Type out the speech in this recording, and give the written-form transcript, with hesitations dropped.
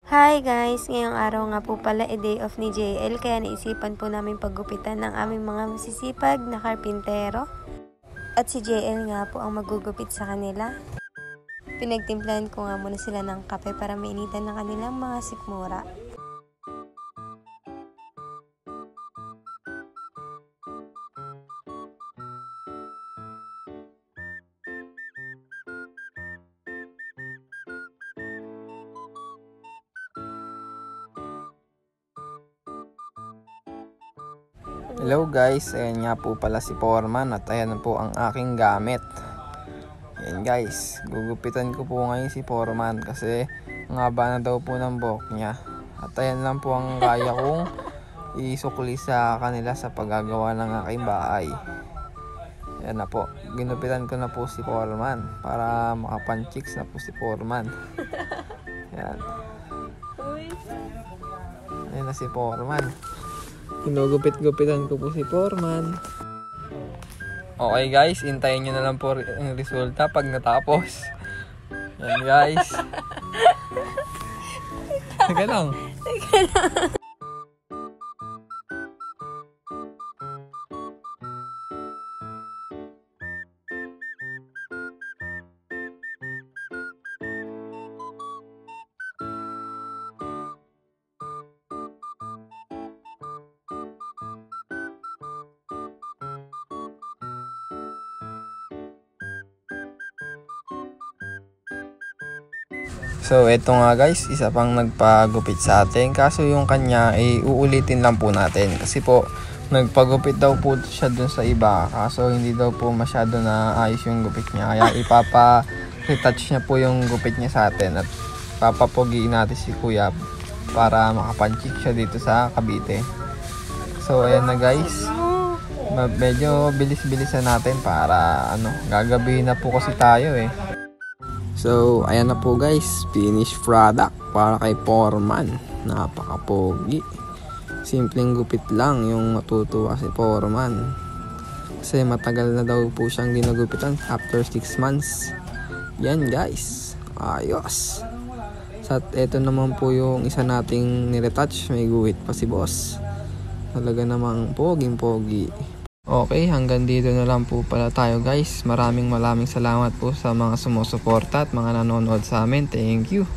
Hi guys! Ngayong araw nga po pala day off ni JL kaya naisipan po namin paggupitan ng aming mga masisipag na karpintero. At si JL nga po ang magugupit sa kanila. Pinagtimplahan ko nga muna sila ng kape para mainitan ng kanilang mga sikmura. Hello guys, ayan nga po pala si Foreman at ayan po ang aking gamit. Ayan guys, gugupitan ko po ngayon si Foreman kasi ang haba na daw po ng buhok niya. At ayan lang po ang kaya kong isukli sa kanila sa paggagawa ng aking bahay. Ayan na po, ginupitan ko na po si Foreman para makapanchiks na po si Foreman. Ayan. Ayan na si Foreman. Ginugupit-gupitan ko po si Foreman. Okay guys, hintayin nyo na lang po ang resulta pag natapos. Yan guys. Teka lang. So eto nga guys, isa pang nagpagupit sa atin. Kaso yung kanya ay uulitin lang po natin. Kasi po nagpagupit daw po siya dun sa iba. Kaso hindi daw po masyado na ayos yung gupit niya. Kaya ipapa-retouch niya po yung gupit niya sa atin. At papapogiin natin si kuya para makapanchik siya dito sa Cavite. So ayan na guys. Medyo bilis-bilisan natin para gagabihin na po kasi tayo eh. So, ayan na po guys, finished product para kay Foreman. Napaka-pogi. Simpleng gupit lang yung matutuwa si Foreman. Kasi matagal na daw po siyang ginagupitan after 6 months. Yan guys, ayos. At eto naman po yung isa nating niretouch, may guhit pa si boss. Talaga namang poging-pogi. Okay, hanggang dito na lang po pala tayo guys. Maraming salamat po sa mga sumusuporta at mga nanonood sa amin. Thank you.